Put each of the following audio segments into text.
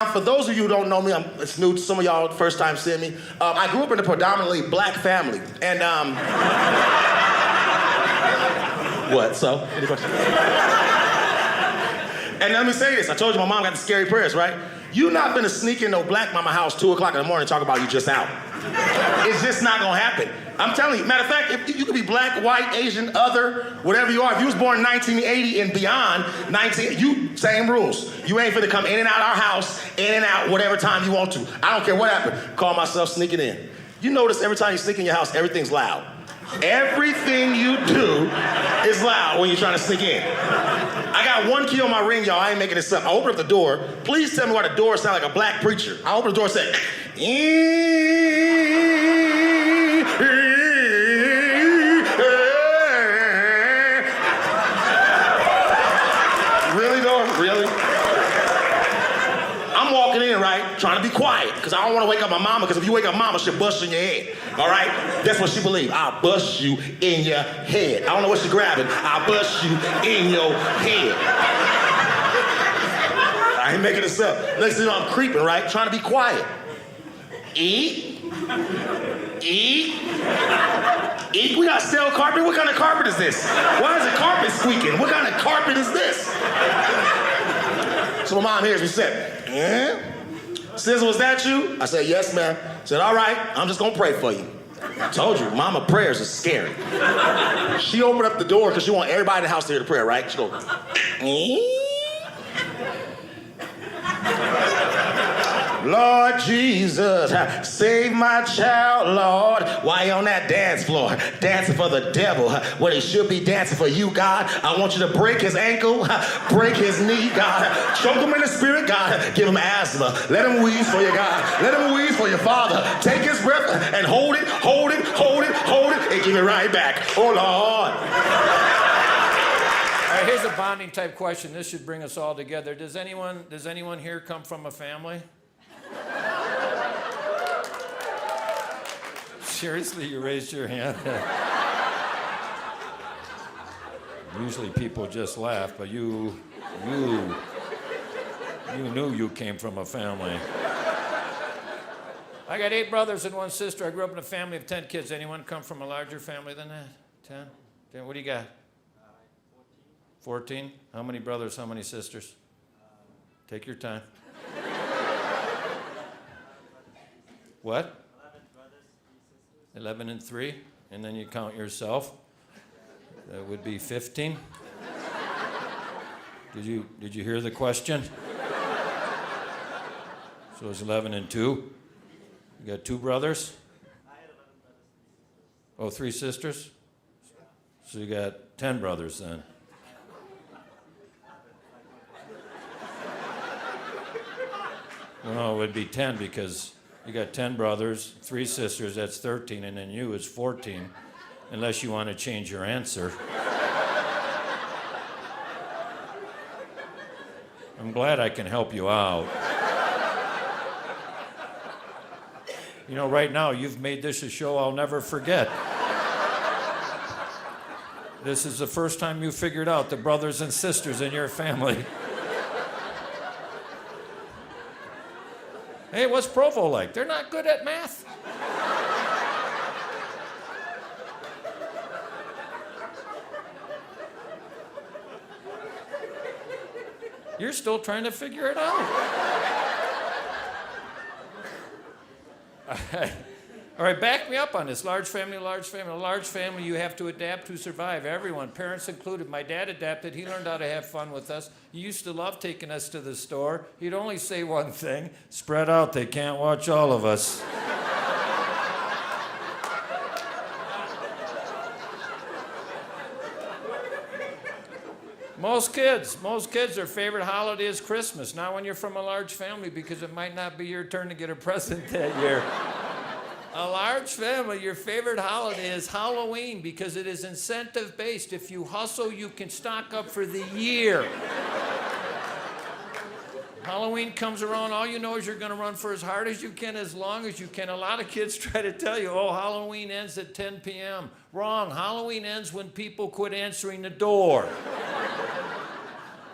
For those of you who don't know me, it's new to some of y'all, first time seeing me. I grew up in a predominantly black family, and what? So? Any questions? And let me say this: I told you my mom got the scary prayers, right? You not gonna sneak in no black mama house 2 o'clock in the morning and talk about you just out. It's just not gonna happen. I'm telling you. Matter of fact, if you could be black, white, Asian, other, whatever you are. If you was born in 1980 and beyond, you same rules. You ain't finna come in and out our house, in and out, whatever time you want to. I don't care what happened. Call myself sneaking in. You notice every time you sneak in your house, everything's loud. Everything you do is loud when you're trying to sneak in. I got one key on my ring, y'all. I ain't making this up. I open up the door. Please tell me why the door sound like a black preacher. I open the door and say, really, though? Really? I'm walking in, right, trying to be quiet, because I don't want to wake up my mama, because if you wake up mama, she'll bust you in your head, all right? That's what she believes. I'll bust you in your head. I don't know what she's grabbing. I'll bust you in your head. I ain't making this up. Next thing you know, I'm creeping, right, trying to be quiet. Eat. We got stale carpet? What kind of carpet is this? Why is the carpet squeaking? What kind of carpet is this? So my mom hears me say, Sizzle, was that you? I said, yes, ma'am. Said, all right, I'm just gonna pray for you. I told you, mama prayers is scary. She opened up the door because she want everybody in the house to hear the prayer, right? She goes, Lord Jesus, save my child, Lord. Why you on that dance floor? Dancing for the devil when he should be dancing for you, God. I want you to break his ankle, break his knee, God. Choke him in the spirit, God. Give him asthma. Let him wheeze for you, God. Let him wheeze for your Father. Take his breath and hold it, and give it right back. Oh, Lord. All right, here's a bonding type question. This should bring us all together. Does anyone here come from a family? Seriously, you raised your hand? Usually people just laugh, but you knew you came from a family. I got 8 brothers and 1 sister. I grew up in a family of 10 kids. Anyone come from a larger family than that? 10? What do you got? 14? How many brothers, how many sisters? Take your time. What? 11 and 3, and then you count yourself. That would be 15. Did you hear the question? So it's 11 and 2. You got 2 brothers? Oh, 3 sisters? So you got 10 brothers then. Well, no, it would be 10 because you got 10 brothers, 3 sisters, that's 13, and then you is 14, unless you want to change your answer. I'm glad I can help you out. You know, right now, you've made this a show I'll never forget. This is the first time you figured out the brothers and sisters in your family. Hey, what's Provo like? They're not good at math. You're still trying to figure it out. All right, back me up on this. Large family, large family. A large family you have to adapt to survive. Everyone, parents included. My dad adapted. He learned how to have fun with us. He used to love taking us to the store. He'd only say one thing: spread out, they can't watch all of us. Most kids, their favorite holiday is Christmas. Not when you're from a large family, because it might not be your turn to get a present that year. A large family, your favorite holiday is Halloween because it is incentive-based. If you hustle, you can stock up for the year. Halloween comes around, all you know is you're going to run for as hard as you can, as long as you can. A lot of kids try to tell you, oh, Halloween ends at 10 p.m. Wrong. Halloween ends when people quit answering the door.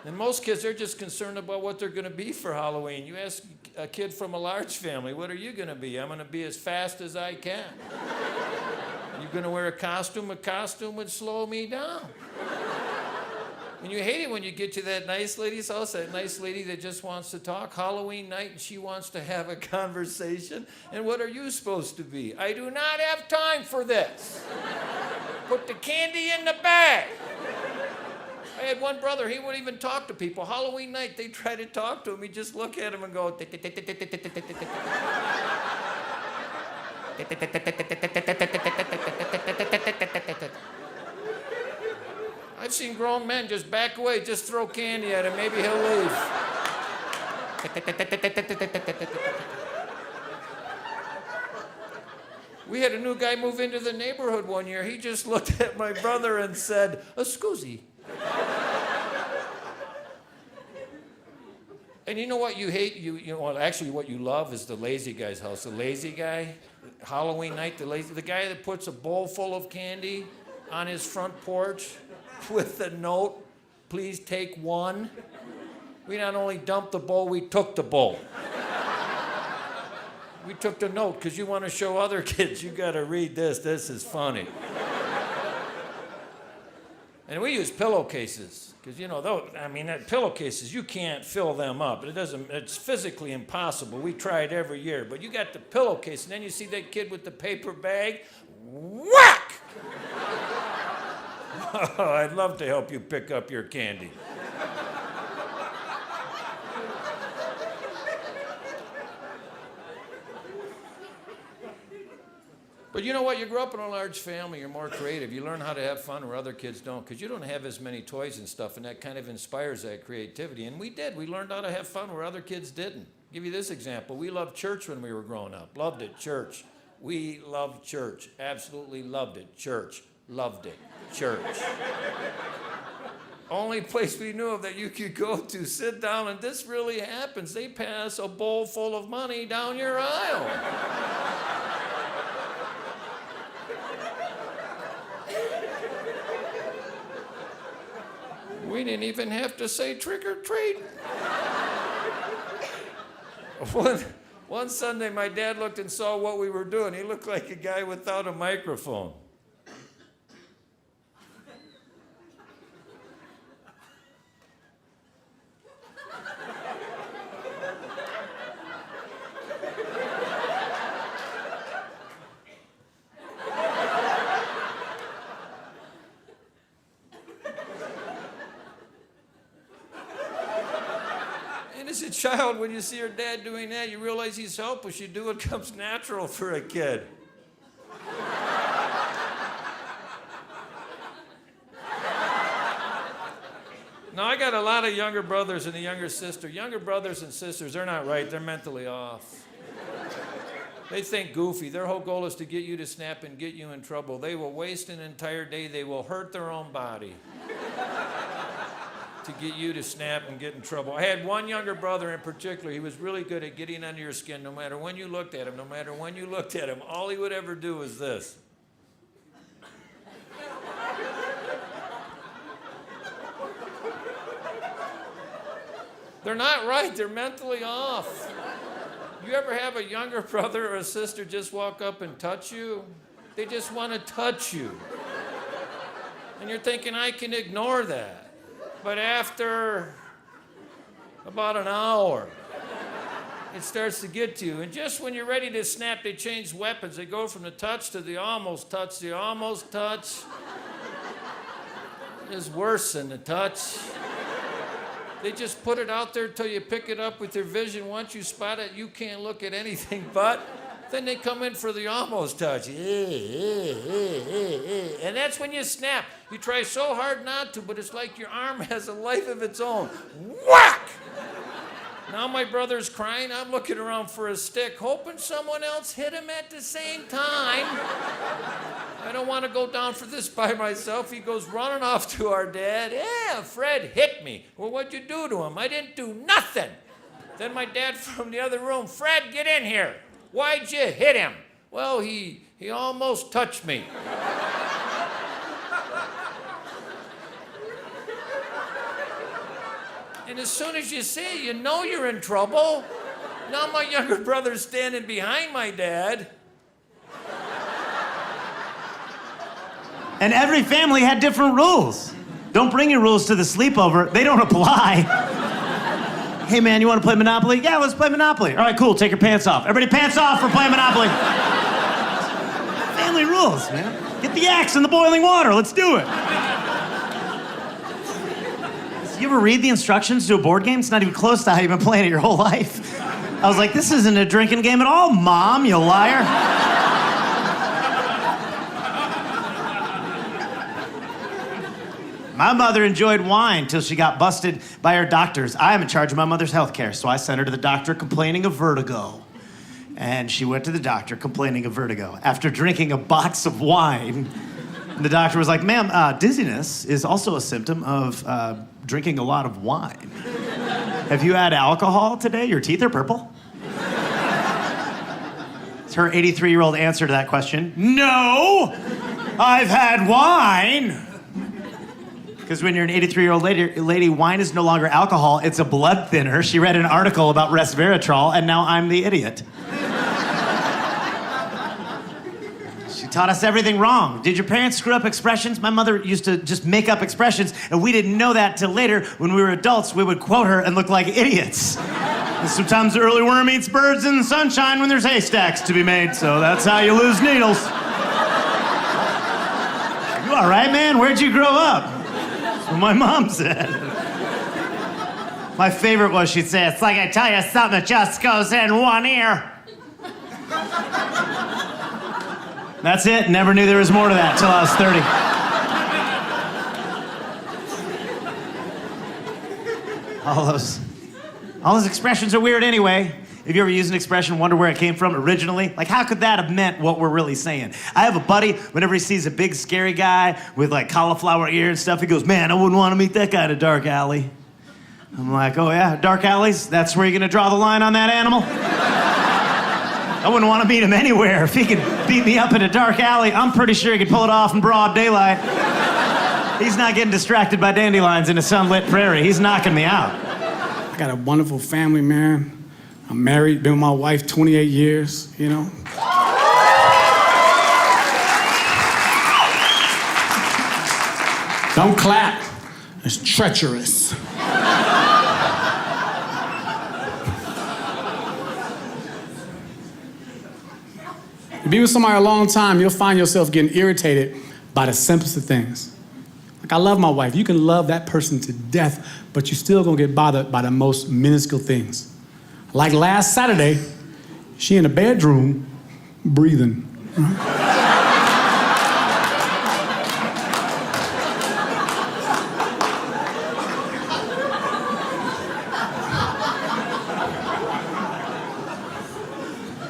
And most kids, they're just concerned about what they're going to be for Halloween. You ask a kid from a large family, what are you going to be? I'm going to be as fast as I can. You going to wear a costume? A costume would slow me down. And you hate it when you get to that nice lady's house, that nice lady that just wants to talk. Halloween night, and she wants to have a conversation. And what are you supposed to be? I do not have time for this. Put the candy in the bag. I had one brother, he wouldn't even talk to people. Halloween night, they try to talk to him. He'd just look at him and go... I've seen grown men just back away, just throw candy at him, maybe he'll leave. We had a new guy move into the neighborhood one year. He just looked at my brother and said, "Scusi." And you know what you hate? Well, actually, what you love is the lazy guy's house. The lazy guy, Halloween night, the guy that puts a bowl full of candy on his front porch with the note, "Please take one." We not only dumped the bowl, we took the bowl. We took the note because you want to show other kids, you got to read this. This is funny. And we use pillowcases because, pillowcases, you can't fill them up. It's physically impossible. We try it every year. But you got the pillowcase, and then you see that kid with the paper bag, whack! Oh, I'd love to help you pick up your candy. But you know what? You grow up in a large family, you're more creative. You learn how to have fun where other kids don't, because you don't have as many toys and stuff, and that kind of inspires that creativity. And we did. We learned how to have fun where other kids didn't. I'll give you this example. We loved church when we were growing up. Loved it. Church. We loved church. Absolutely loved it. Church. Loved it. Church. Only place we knew of that you could go to, sit down, and this really happens. They pass a bowl full of money down your aisle. We didn't even have to say trick or treat. One Sunday, my dad looked and saw what we were doing. He looked like a guy without a microphone. As a child, when you see your dad doing that, you realize he's helpless. You do what comes natural for a kid. Now, I got a lot of younger brothers and a younger sister. Younger brothers and sisters, they're not right. They're mentally off. They think goofy. Their whole goal is to get you to snap and get you in trouble. They will waste an entire day. They will hurt their own body to get you to snap and get in trouble. I had one younger brother in particular. He was really good at getting under your skin no matter when you looked at him, no matter when you looked at him. All he would ever do was this. They're not right. They're mentally off. You ever have a younger brother or a sister just walk up and touch you? They just want to touch you. And you're thinking, I can ignore that. But after about an hour, it starts to get to you. And just when you're ready to snap, they change weapons. They go from the touch to the almost touch. The almost touch is worse than the touch. They just put it out there till you pick it up with your vision. Once you spot it, you can't look at anything but. Then they come in for the almost touch. And that's when you snap. You try so hard not to, but it's like your arm has a life of its own. Whack! Now my brother's crying. I'm looking around for a stick, hoping someone else hit him at the same time. I don't want to go down for this by myself. He goes running off to our dad. Yeah, Fred hit me. Well, what'd you do to him? I didn't do nothing. Then my dad from the other room, Fred, get in here. Why'd you hit him? Well, he almost touched me. And as soon as you see it, you know you're in trouble. Now my younger brother's standing behind my dad. And every family had different rules. Don't bring your rules to the sleepover. They don't apply. Hey, man, you want to play Monopoly? Yeah, let's play Monopoly. All right, cool. Take your pants off. Everybody pants off for playing Monopoly. Family rules, man. Get the axe in the boiling water. Let's do it. You ever read the instructions to a board game? It's not even close to how you've been playing it your whole life. I was like, this isn't a drinking game at all, Mom, you liar. My mother enjoyed wine till she got busted by her doctors. I am in charge of my mother's health care, so I sent her to the doctor complaining of vertigo. And she went to the doctor complaining of vertigo. After drinking a box of wine, the doctor was like, ma'am, dizziness is also a symptom of drinking a lot of wine. Have you had alcohol today? Your teeth are purple. It's her 83-year-old answer to that question. No, I've had wine. Because when you're an 83-year-old lady, wine is no longer alcohol, it's a blood thinner. She read an article about resveratrol, and now I'm the idiot. She taught us everything wrong. Did your parents screw up expressions? My mother used to just make up expressions, and we didn't know that till later. When we were adults, we would quote her and look like idiots. And sometimes the early worm eats birds in the sunshine when there's haystacks to be made, so that's how you lose needles. You all right, man? Where'd you grow up? What my mom said. My favorite was she'd say, it's like I tell you something that just goes in one ear. That's it. Never knew there was more to that till I was 30. All those expressions are weird anyway. Have you ever used an expression, wonder where it came from originally? Like, how could that have meant what we're really saying? I have a buddy, whenever he sees a big, scary guy with, like, cauliflower ear and stuff, he goes, man, I wouldn't want to meet that guy in a dark alley. I'm like, oh, yeah, dark alleys? That's where you're going to draw the line on that animal? I wouldn't want to meet him anywhere. If he could beat me up in a dark alley, I'm pretty sure he could pull it off in broad daylight. He's not getting distracted by dandelions in a sunlit prairie. He's knocking me out. I got a wonderful family, man. I'm married, been with my wife 28 years, you know. Don't clap. It's treacherous. You be with somebody a long time, you'll find yourself getting irritated by the simplest of things. Like, I love my wife. You can love that person to death, but you're still gonna get bothered by the most minuscule things. Like last Saturday, she in the bedroom breathing.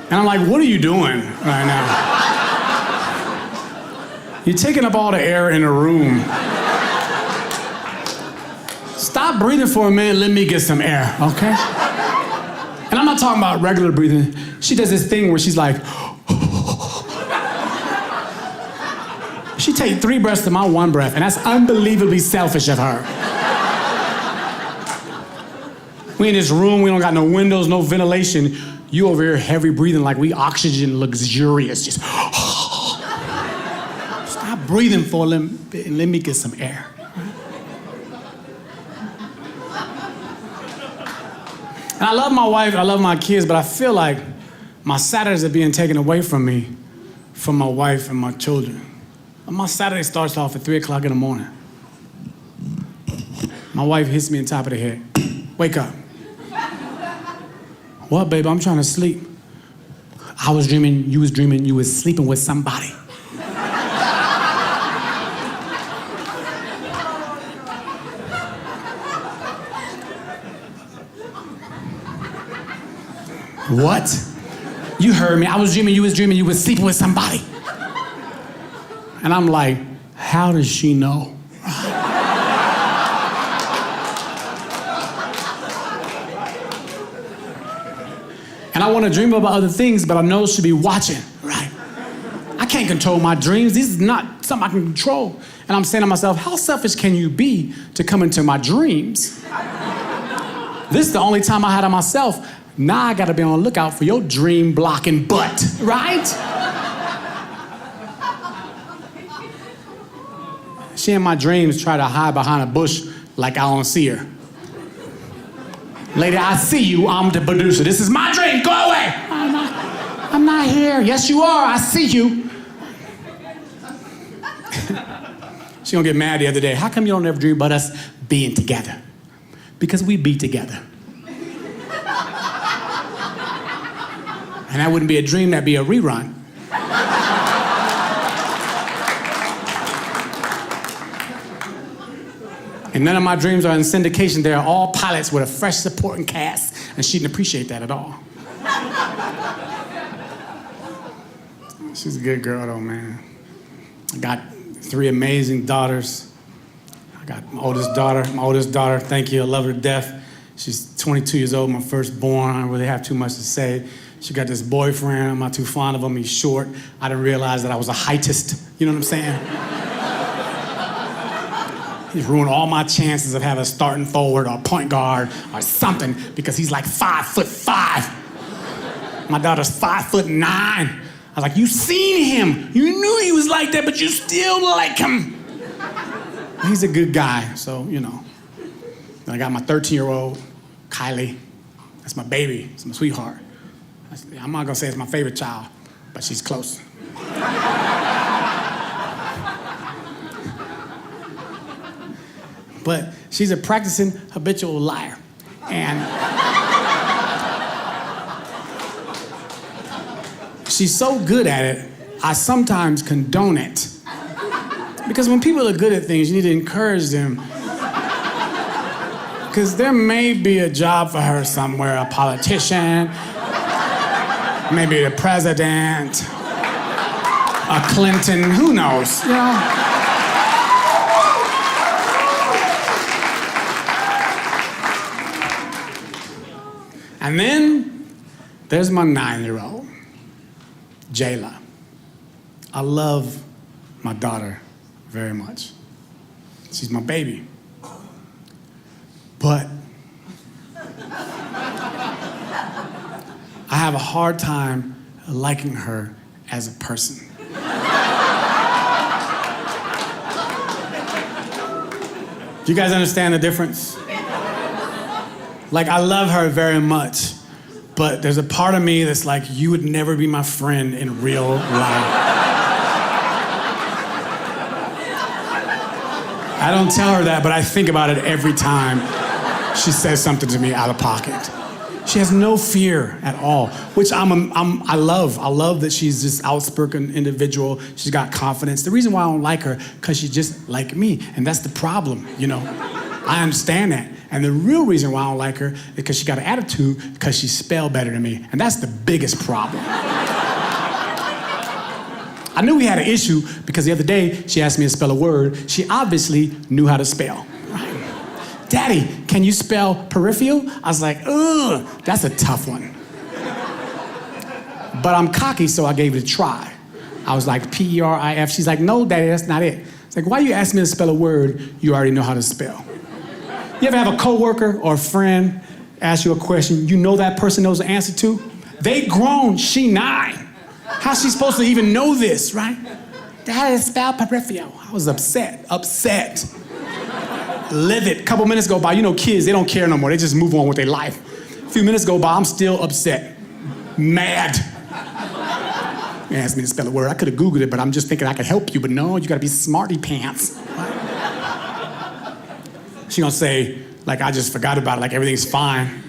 And I'm like, what are you doing right now? You're taking up all the air in the room. Stop breathing for a minute, let me get some air, okay? And I'm not talking about regular breathing. She does this thing where she's like, she take 3 breaths to my 1 breath, and that's unbelievably selfish of her. We in this room, we don't got no windows, no ventilation. You over here heavy breathing like we oxygen luxurious, just stop breathing for a little bit and let me get some air. And I love my wife, I love my kids, but I feel like my Saturdays are being taken away from me, from my wife and my children. My Saturday starts off at 3 o'clock in the morning. My wife hits me on top of the head. Wake up. What, babe? I'm trying to sleep. I was dreaming you was sleeping with somebody. What? You heard me. I was dreaming you was sleeping with somebody. And I'm like, how does she know? And I want to dream about other things, but I know she'll be watching, right? I can't control my dreams. This is not something I can control. And I'm saying to myself, how selfish can you be to come into my dreams This is the only time I had it myself. Now I gotta be on the lookout for your dream blocking butt, right? She in my dreams try to hide behind a bush like I don't see her. Lady, I see you, I'm the producer. This is my dream, go away. I'm not here. Yes, you are, I see you. She gonna get mad the other day. How come you don't ever dream about us being together? Because we be together. And that wouldn't be a dream, that'd be a rerun. And none of my dreams are in syndication. They're all pilots with a fresh supporting cast, and she didn't appreciate that at all. She's a good girl though, man. I got 3 amazing daughters. I got my oldest daughter, thank you, I love her to death. She's 22 years old, my firstborn. I don't really have too much to say. She got this boyfriend, I'm not too fond of him, he's short. I didn't realize that I was a heightist, you know what I'm saying? He's ruined all my chances of having a starting forward or a point guard or something because he's like 5'5". My daughter's 5'9". I was like, you seen him. You knew he was like that, but you still like him. He's a good guy, so, you know. Then I got my 13-year-old, Kylie. That's my baby. It's my sweetheart. I'm not gonna say it's my favorite child, but she's close. But she's a practicing habitual liar. And she's so good at it, I sometimes condone it. Because when people are good at things, you need to encourage them. Because there may be a job for her somewhere, a politician, maybe the president, a Clinton, who knows, you know? And then there's my 9-year-old, Jayla. I love my daughter very much. She's my baby. But I have a hard time liking her as a person. Do you guys understand the difference? Like, I love her very much, but there's a part of me that's like, you would never be my friend in real life. I don't tell her that, but I think about it every time she says something to me out of pocket. She has no fear at all, which I love. I love that she's this outspoken individual. She's got confidence. The reason why I don't like her, because she's just like me, and that's the problem, you know? I understand that. And the real reason why I don't like her is because she got an attitude because she spelled better than me. And that's the biggest problem. I knew we had an issue because the other day she asked me to spell a word. She obviously knew how to spell. Right? Daddy, can you spell peripheral? I was like, ugh, that's a tough one. But I'm cocky, so I gave it a try. I was like, P-E-R-I-F. She's like, no, Daddy, that's not it. It's like, why you ask me to spell a word you already know how to spell? You ever have a coworker or a friend ask you a question you know that person knows the answer to? They grown, she 9. How's she supposed to even know this, right? That is spelled peripheral. I was upset. Livid. Couple minutes go by, you know kids, they don't care no more. They just move on with their life. A few minutes go by, I'm still upset. Mad. You asked me to spell a word. I could have Googled it, but I'm just thinking I could help you. But no, you gotta be smarty pants. Right? She gonna say, like I just forgot about it, like everything's fine.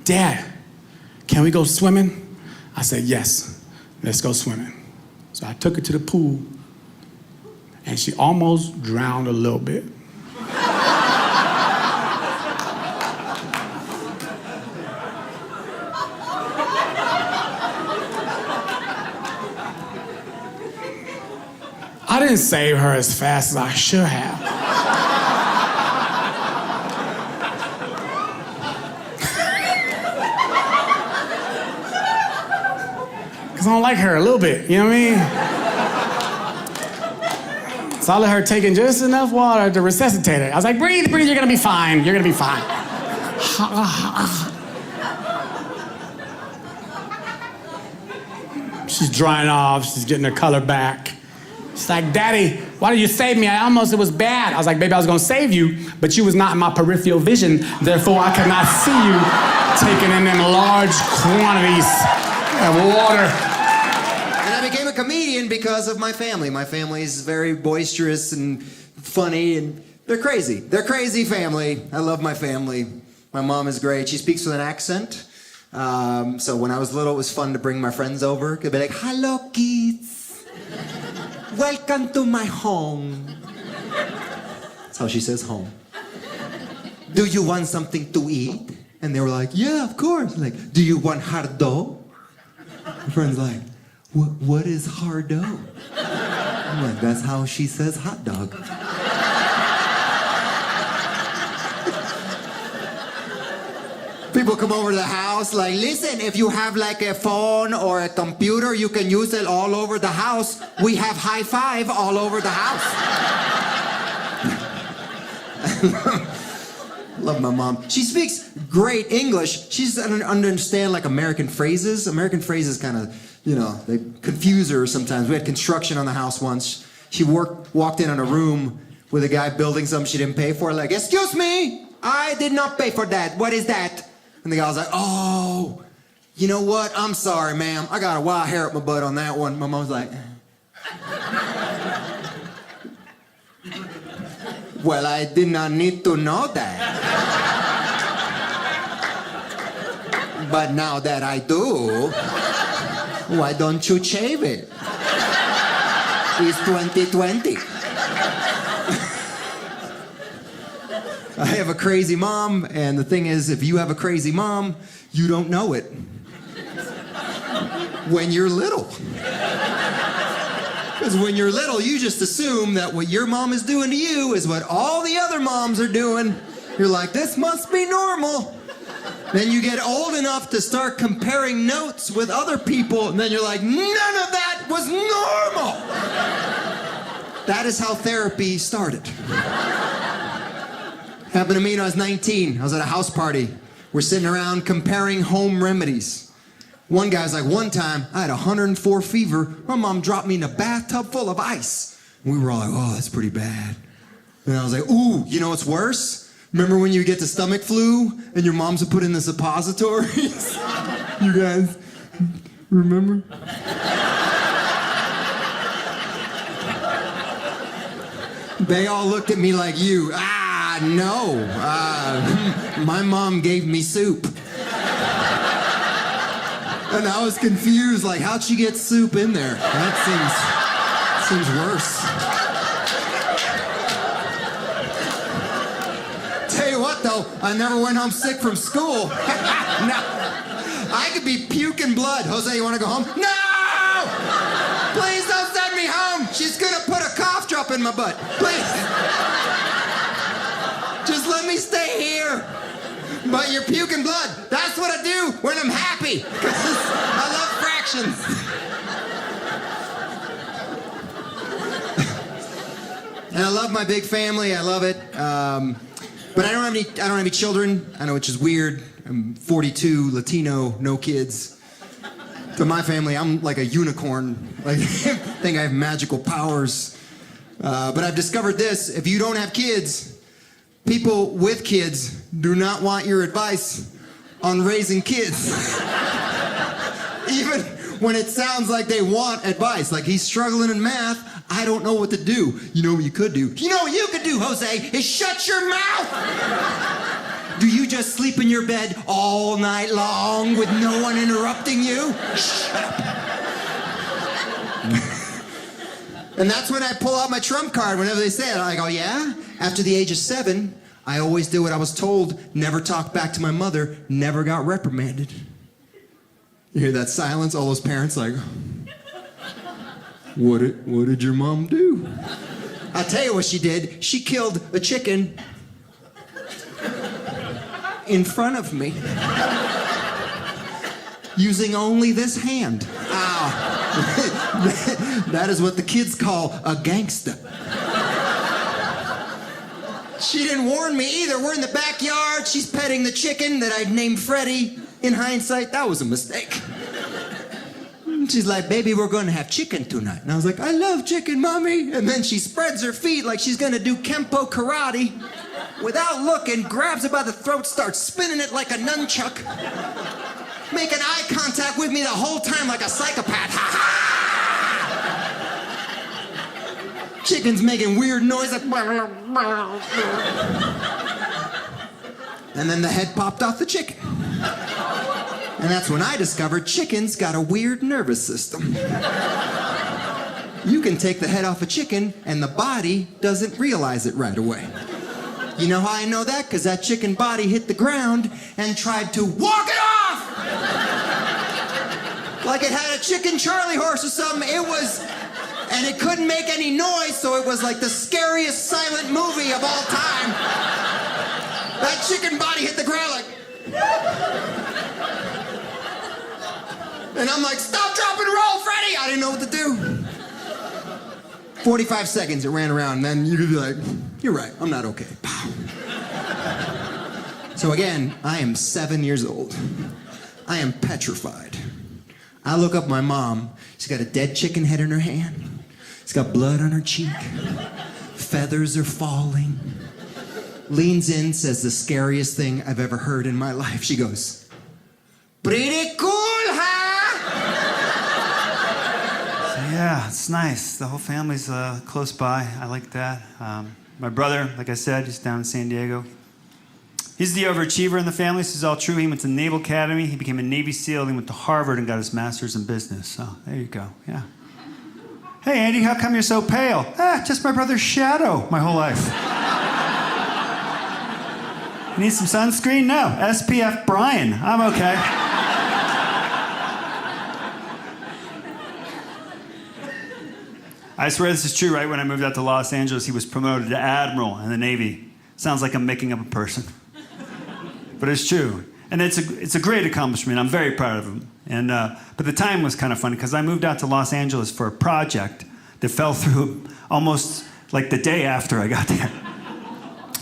Dad, can we go swimming? I said, yes, let's go swimming. So I took her to the pool, and she almost drowned a little bit. I didn't save her as fast as I should have. Because I don't like her a little bit, you know what I mean? So I let her take in just enough water to resuscitate her. I was like, breathe, you're gonna be fine, you're gonna be fine. She's drying off. She's getting her color back. She's like, Daddy, why did you save me? It was bad. I was like, baby, I was gonna save you, but you was not in my peripheral vision. Therefore, I could not see you taking in them large quantities of water. And I became a comedian because of my family. My family is very boisterous and funny, and they're crazy. They're crazy family. I love my family. My mom is great. She speaks with an accent. So when I was little, it was fun to bring my friends over. Could be like, hello, kids. Welcome to my home. That's how she says home. Do you want something to eat? And they were like, yeah, of course. Like, do you want hardo? My friend's like, what is hardo? I'm like, that's how she says hot dog. People come over to the house like, listen, if you have like a phone or a computer, you can use it all over the house. We have high five all over the house. Love my mom. She speaks great English. She doesn't understand like American phrases. American phrases kind of, they confuse her sometimes. We had construction on the house once. She walked in on a room with a guy building something she didn't pay for. Like, excuse me, I did not pay for that. What is that? And the guy was like, oh, you know what? I'm sorry, ma'am. I got a wild hair up my butt on that one. My mom's like, well, I did not need to know that. But now that I do, why don't you shave it? It's 2020. I have a crazy mom, and the thing is, if you have a crazy mom, you don't know it when you're little. Because when you're little, you just assume that what your mom is doing to you is what all the other moms are doing. You're like, this must be normal. Then you get old enough to start comparing notes with other people, and then you're like, none of that was normal. That is how therapy started. Happened to me when I was 19. I was at a house party. We're sitting around comparing home remedies. One guy's like, one time, I had 104 fever. My mom dropped me in a bathtub full of ice. And we were all like, oh, that's pretty bad. And I was like, ooh, you know what's worse? Remember when you get the stomach flu and your moms would put in the suppositories? You guys remember? They all looked at me like you. No. My mom gave me soup. And I was confused, like, how'd she get soup in there? That seems worse. Tell you what, though, I never went home sick from school. No. I could be puking blood. Jose, you want to go home? No! Please don't send me home. She's going to put a cough drop in my butt. Please. Just let me stay here. But you're puking blood. That's what I do when I'm happy. Because I love fractions. And I love my big family. I love it. But I don't have any children. I know, which is weird. I'm 42, Latino, no kids. To my family, I'm like a unicorn. Like, I think I have magical powers. But I've discovered this: if you don't have kids, people with kids do not want your advice on raising kids. Even when it sounds like they want advice. Like, he's struggling in math, I don't know what to do. You know what you could do? You know what you could do, Jose, is shut your mouth! Do you just sleep in your bed all night long with no one interrupting you? Shut up. And that's when I pull out my trump card whenever they say it. I'm like, oh yeah? After the age of 7, I always did what I was told, never talked back to my mother, never got reprimanded. You hear that silence? All those parents like, what did your mom do? I'll tell you what she did. She killed a chicken in front of me using only this hand. Ow. That is what the kids call a gangster. She didn't warn me either. We're in the backyard. She's petting the chicken that I'd named Freddie. In hindsight, that was a mistake. She's like, baby, we're going to have chicken tonight. And I was like, I love chicken, Mommy. And then she spreads her feet like she's going to do Kempo karate. Without looking, grabs it by the throat, starts spinning it like a nunchuck. Making eye contact with me the whole time like a psychopath. Ha ha! Chicken's making weird noise like... And then the head popped off the chicken. And that's when I discovered chicken's got a weird nervous system. You can take the head off a chicken and the body doesn't realize it right away. You know how I know that? Because that chicken body hit the ground and tried to walk it off! Like it had a chicken Charlie horse or something. It was... And it couldn't make any noise, so it was like the scariest silent movie of all time. That chicken body hit the ground like... And I'm like, stop, drop, and roll, Freddie! I didn't know what to do. 45 seconds it ran around, and then you'd be like, you're right, I'm not okay. Pow. So again, I am 7 years old. I am petrified. I look up my mom. She's got a dead chicken head in her hand. She's got blood on her cheek. Feathers are falling. Leans in, says the scariest thing I've ever heard in my life. She goes, pretty cool, huh? Yeah, it's nice. The whole family's close by. I like that. My brother, like I said, he's down in San Diego. He's the overachiever in the family. This is all true. He went to the Naval Academy. He became a Navy SEAL. He went to Harvard and got his master's in business. So there you go. Yeah. Hey, Andy, how come you're so pale? Just my brother's shadow my whole life. You need some sunscreen? No. SPF Brian. I'm okay. I swear this is true, right? When I moved out to Los Angeles, he was promoted to Admiral in the Navy. Sounds like I'm making up a person. But it's true. And it's a great accomplishment. I'm very proud of him. And but the time was kind of funny because I moved out to Los Angeles for a project that fell through almost like the day after I got there.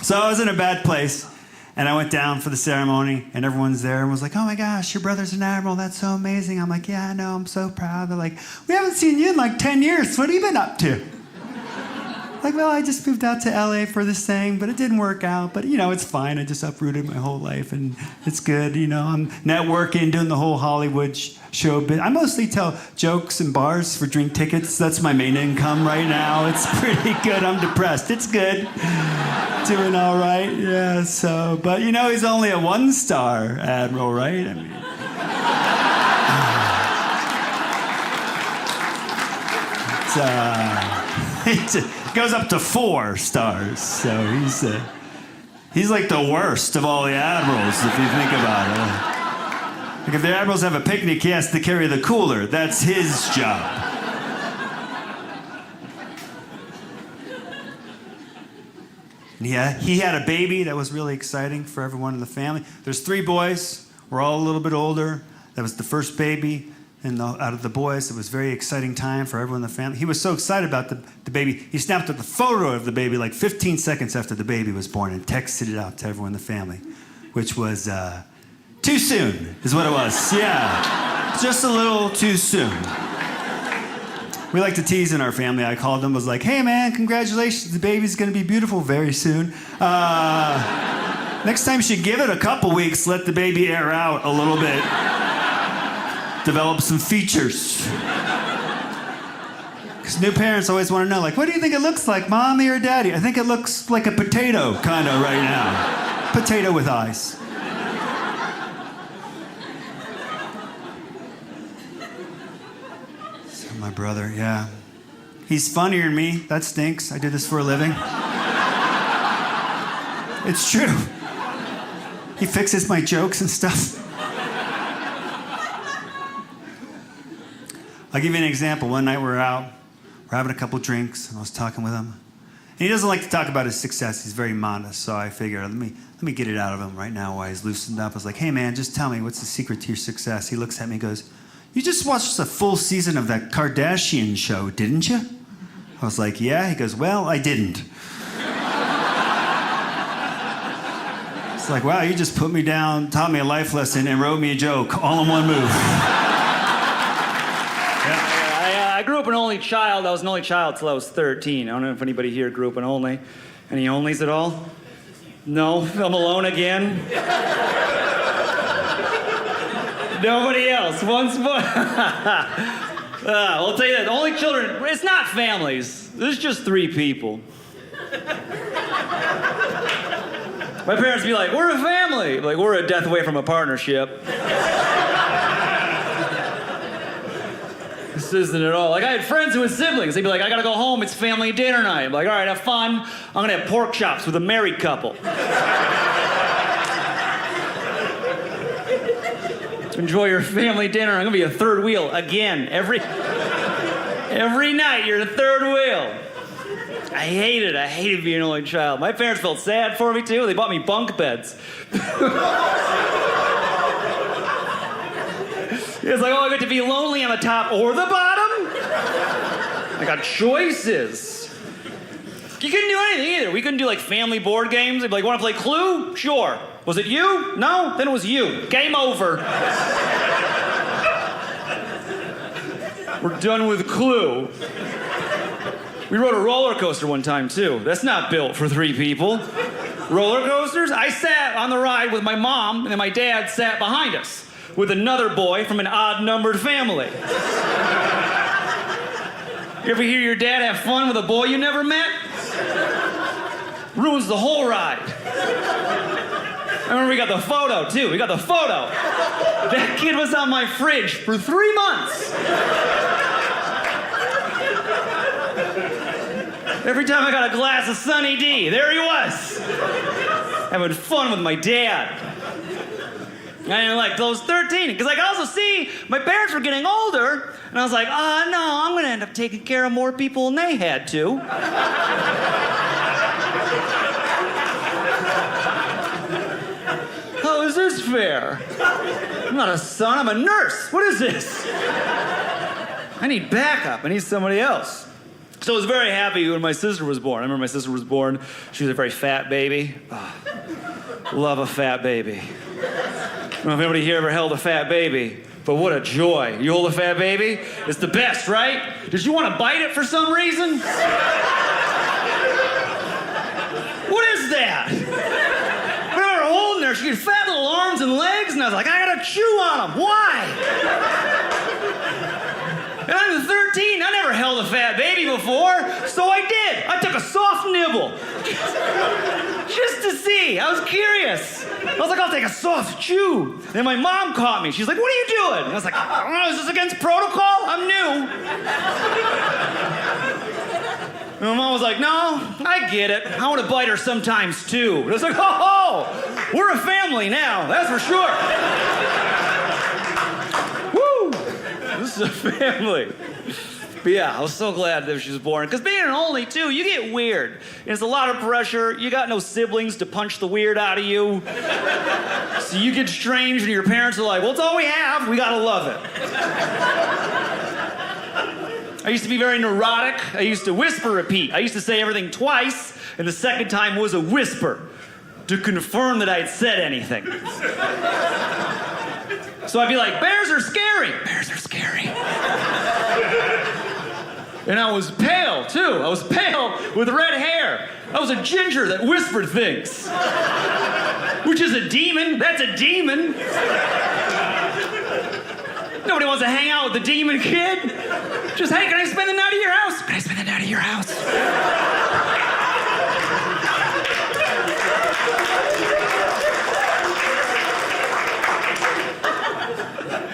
So I was in a bad place. And I went down for the ceremony, and everyone's there and was like, oh my gosh, your brother's an admiral. That's so amazing. I'm like, yeah, I know. I'm so proud. They're like, we haven't seen you in like 10 years. What have you been up to? Like, well, I just moved out to LA for this thing, but it didn't work out. But, you know, it's fine. I just uprooted my whole life, and it's good. You know, I'm networking, doing the whole Hollywood show bit. I mostly tell jokes in bars for drink tickets. That's my main income right now. It's pretty good. I'm depressed. It's good. Doing all right. Yeah, so, but, you know, he's only a one-star admiral, right? I mean... It goes up to 4 stars, so he's like the worst of all the admirals, if you think about it. Like if the admirals have a picnic, he has to carry the cooler. That's his job. Yeah, he had a baby. That was really exciting for everyone in the family. There's 3 boys. We're all a little bit older. That was the first baby. And out of the boys, it was a very exciting time for everyone in the family. He was so excited about the baby, he snapped up the photo of the baby like 15 seconds after the baby was born and texted it out to everyone in the family, which was too soon, is what it was. Yeah, just a little too soon. We like to tease in our family. I called him, was like, hey man, congratulations, the baby's gonna be beautiful very soon. Next time you should give it a couple weeks, let the baby air out a little bit. Develop some features. Because new parents always want to know, like, what do you think it looks like, mommy or daddy? I think it looks like a potato, kind of, right now. Potato with eyes. So my brother, yeah. He's funnier than me. That stinks. I do this for a living. It's true. He fixes my jokes and stuff. I'll give you an example. One night we're out, we're having a couple drinks, and I was talking with him. And he doesn't like to talk about his success. He's very modest, so I figured, let me get it out of him right now while he's loosened up. I was like, hey man, just tell me, what's the secret to your success? He looks at me and goes, you just watched a full season of that Kardashian show, didn't you? I was like, yeah. He goes, well, I didn't. It's like, wow, you just put me down, taught me a life lesson, and wrote me a joke all in one move. I grew up an only child. I was an only child till I was 13. I don't know if anybody here grew up an only. Any onlys at all? No? I'm alone again? Nobody else. Once more. I'll tell you that. The only children, it's not families. There's just 3 people. My parents be like, we're a family. Like, we're a death away from a partnership. This isn't at all. Like, I had friends who had siblings. They'd be like, I gotta go home. It's family dinner night. I'm like, all right, have fun. I'm gonna have pork chops with a married couple. Enjoy your family dinner. I'm gonna be a third wheel again. Every night, you're the third wheel. I hated being an only child. My parents felt sad for me, too. They bought me bunk beds. It's like, oh, I get to be lonely on the top or the bottom? I got choices. You couldn't do anything either. We couldn't do, like, family board games. They'd be like, want to play Clue? Sure. Was it you? No? Then it was you. Game over. We're done with Clue. We rode a roller coaster one time, too. That's not built for 3 people. Roller coasters? I sat on the ride with my mom, and then my dad sat behind us with another boy from an odd-numbered family. You ever hear your dad have fun with a boy you never met? Ruins the whole ride. I remember we got the photo, too. We got the photo. That kid was on my fridge for 3 months. Every time I got a glass of Sunny D, there he was. Having fun with my dad. I didn't like those 13, because I could also see my parents were getting older, and I was like, oh, no, I'm going to end up taking care of more people than they had to. How is this fair? I'm not a son, I'm a nurse. What is this? I need backup. I need somebody else. So I was very happy when my sister was born. I remember my sister was born. She was a very fat baby. Oh, love a fat baby. I don't know if anybody here ever held a fat baby, but what a joy. You hold a fat baby? It's the best, right? Did you want to bite it for some reason? What is that? I remember holding her. She had fat little arms and legs, and I was like, I gotta chew on them. Why? And I'm 13, I never held a fat baby before, so I did. I took a soft nibble. Just to see, I was curious. I was like, I'll take a soft chew. Then my mom caught me. She's like, what are you doing? And I was like, I don't know, is this against protocol? I'm new. And my mom was like, no, I get it. I want to bite her sometimes too. And I was like, oh, we're a family now, that's for sure. This is a family. But yeah, I was so glad that she was born. Because being an only, too, you get weird. It's a lot of pressure. You got no siblings to punch the weird out of you. So you get strange and your parents are like, well, it's all we have. We gotta love it. I used to be very neurotic. I used to whisper repeat. I used to say everything twice, and the second time was a whisper to confirm that I had said anything. So I'd be like, bears are scary. Bears are scary. And I was pale, too. I was pale with red hair. I was a ginger that whispered things. Which is a demon. That's a demon. Nobody wants to hang out with the demon kid. Just, hey, can I spend the night at your house? Can I spend the night at your house?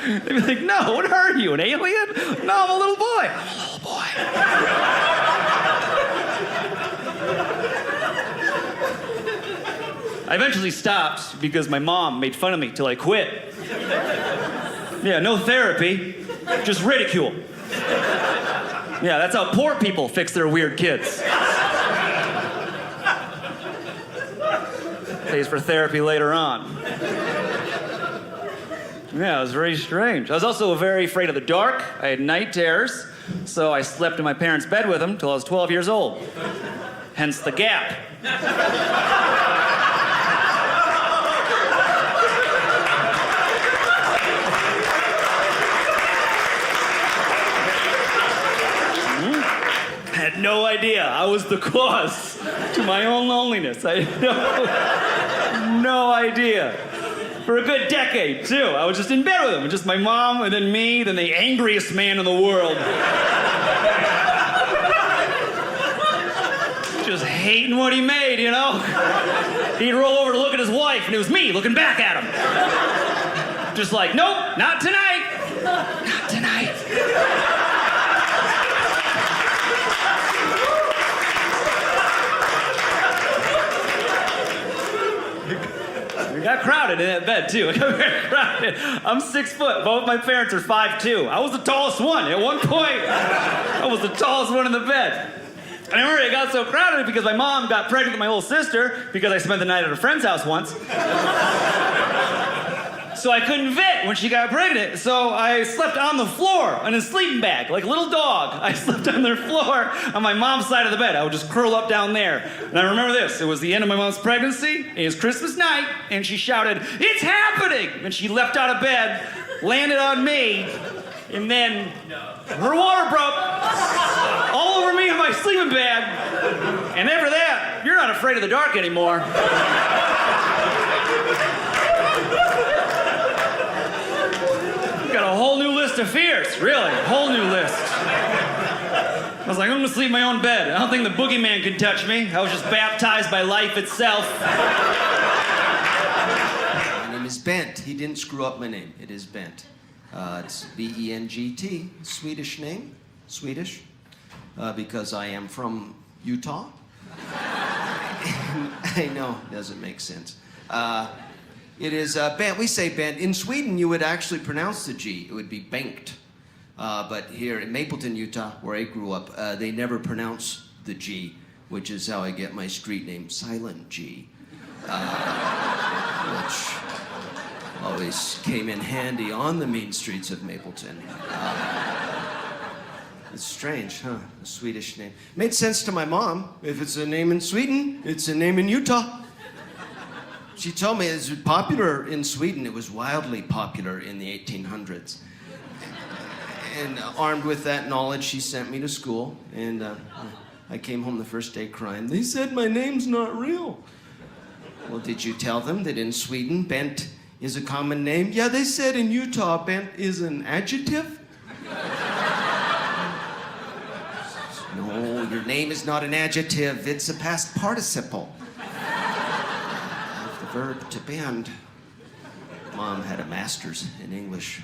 They'd be like, no, what are you, an alien? No, I'm a little boy. I'm a little boy. I eventually stopped because my mom made fun of me till I quit. Yeah, no therapy, just ridicule. Yeah, that's how poor people fix their weird kids. Pays for therapy later on. Yeah, it was very strange. I was also very afraid of the dark. I had night terrors, so I slept in my parents' bed with them till I was 12 years old. Hence the gap. had no idea I was the cause to my own loneliness. I had no idea. For a good decade, too. I was just in bed with him. Just my mom, and then me, then the angriest man in the world. Just hating what he made, you know? He'd roll over to look at his wife, and it was me looking back at him. Just like, nope, not tonight. Not tonight. It got crowded in that bed, too. It got very crowded. I'm 6 foot. Both my parents are 5'2". I was the tallest one. At one point, I was the tallest one in the bed. And I remember it got so crowded because my mom got pregnant with my little sister because I spent the night at a friend's house once. So I couldn't fit when she got pregnant. So I slept on the floor in a sleeping bag, like a little dog. I slept on their floor on my mom's side of the bed. I would just curl up down there. And I remember this. It was the end of my mom's pregnancy. It was Christmas night. And she shouted, "It's happening!" And she leapt out of bed, landed on me, and then her water broke all over me in my sleeping bag. And after that, you're not afraid of the dark anymore. Got a whole new list of fears, really, a whole new list. I was like, I'm gonna sleep in my own bed. I don't think the boogeyman could touch me. I was just baptized by life itself. My name is Bent. He didn't screw up my name. It is Bent. It's B-E-N-G-T, Swedish name, Swedish, because I am from Utah. I know, doesn't make sense. It is Bent. We say Bent. In Sweden, you would actually pronounce the G. It would be Bengt. But here in Mapleton, Utah, where I grew up, they never pronounce the G, which is how I get my street name, Silent G, which always came in handy on the mean streets of Mapleton. It's strange, huh? A Swedish name. Made sense to my mom. If it's a name in Sweden, it's a name in Utah. She told me it's popular in Sweden. It was wildly popular in the 1800s. And armed with that knowledge, she sent me to school. And I came home the first day crying. They said my name's not real. Well, did you tell them that in Sweden, Bent is a common name? Yeah, they said in Utah, Bent is an adjective. No, your name is not an adjective. It's a past participle. Verb to bend. Mom had a master's in English.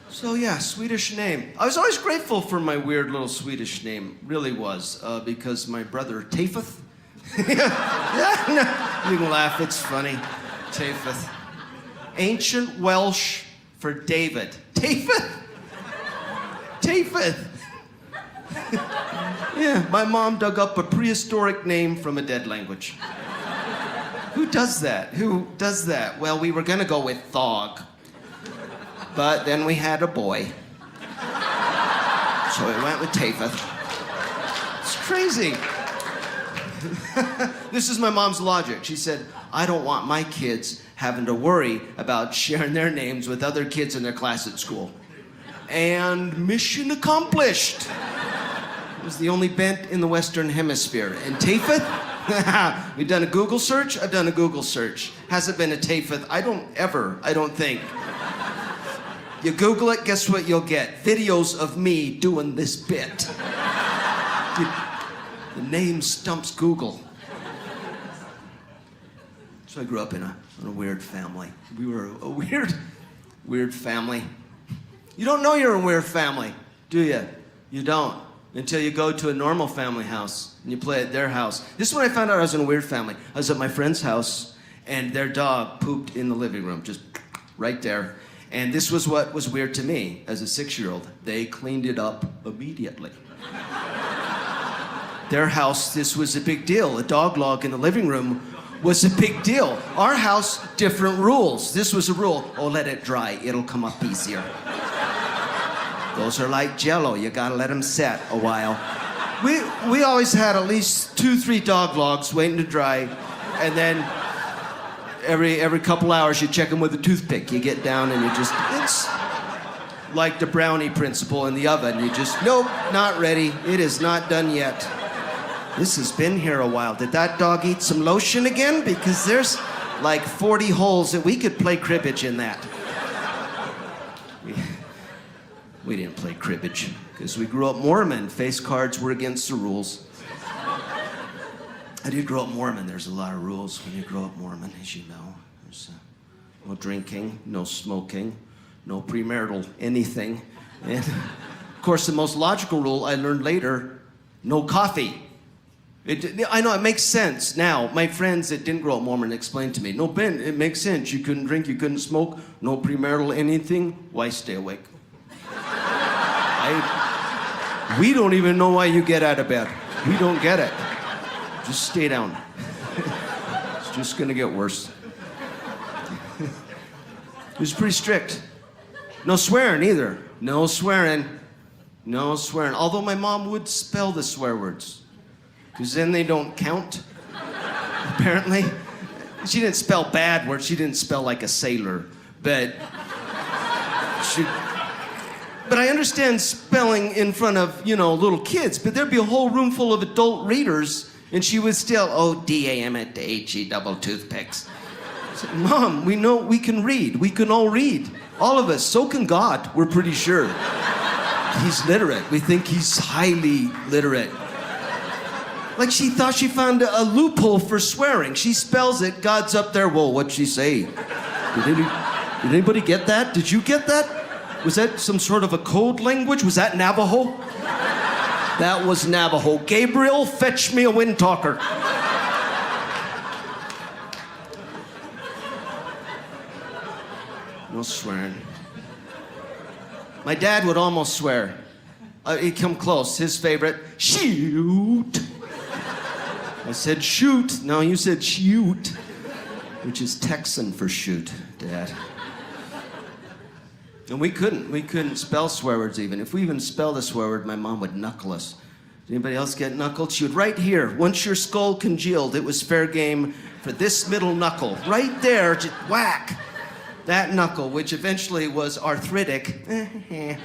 So yeah, Swedish name. I was always grateful for my weird little Swedish name, really was, because my brother Tafeth. You can laugh, it's funny. Tafeth. Ancient Welsh for David. Tafeth? Tafeth. Yeah, my mom dug up a prehistoric name from a dead language. Who does that? Who does that? Well, we were gonna go with Thog. But then we had a boy. So we went with Tafeth. It's crazy. This is my mom's logic. She said, I don't want my kids having to worry about sharing their names with other kids in their class at school. And mission accomplished. It was the only Bent in the Western Hemisphere. And Tafeth? We've done a Google search. I've done a Google search. Hasn't been a Tafeth. I don't think. You Google it, guess what you'll get? Videos of me doing this bit. The name stumps Google. So I grew up in a weird family. We were a weird family. You don't know you're a weird family, do you? You don't. Until you go to a normal family house and you play at their house. This is when I found out I was in a weird family. I was at my friend's house and their dog pooped in the living room, just right there. And this was what was weird to me as a 6-year-old. They cleaned it up immediately. Their house, this was a big deal. A dog log in the living room was a big deal. Our house, different rules. This was a rule. Oh, let it dry. It'll come up easier. Those are like Jell-O. You gotta let them set a while. We always had at least 2-3 dog logs waiting to dry, and then every couple hours you check them with a toothpick. You get down and you just like the brownie principle in the oven. You just, nope, not ready. It is not done yet. This has been here a while. Did that dog eat some lotion again? Because there's like 40 holes that we could play cribbage in that. We didn't play cribbage because we grew up Mormon. Face cards were against the rules. I did grow up Mormon. There's a lot of rules when you grow up Mormon, as you know. There's no drinking, no smoking, no premarital anything. And of course, the most logical rule I learned later, no coffee. I know it makes sense now. My friends that didn't grow up Mormon explained to me, no, Ben, it makes sense. You couldn't drink, you couldn't smoke, no premarital anything. Why stay awake? We don't even know why you get out of bed. We don't get it. Just stay down. It's just gonna get worse. It was pretty strict. No swearing either. No swearing. No swearing. Although my mom would spell the swear words, because then they don't count, apparently. She didn't spell bad words. She didn't spell like a sailor, but But I understand spelling in front of, little kids, but there'd be a whole room full of adult readers, and she would still, D-A-M-H-E double toothpicks. I said, Mom, we know we can read. We can all read. All of us. So can God, we're pretty sure. He's literate. We think he's highly literate. Like she thought she found a loophole for swearing. She spells it, God's up there. Well, what'd she say? Did anybody get that? Did you get that? Was that some sort of a code language? Was that Navajo? That was Navajo. Gabriel, fetch me a wind talker. No swearing. My dad would almost swear. He'd come close. His favorite, shoot. I said shoot. No, you said shoot, which is Texan for shoot, Dad. And we couldn't spell swear words even. If we even spelled a swear word, my mom would knuckle us. Did anybody else get knuckled? She would, right here, once your skull congealed, it was fair game for this middle knuckle. Right there, just whack. That knuckle, which eventually was arthritic. Yeah.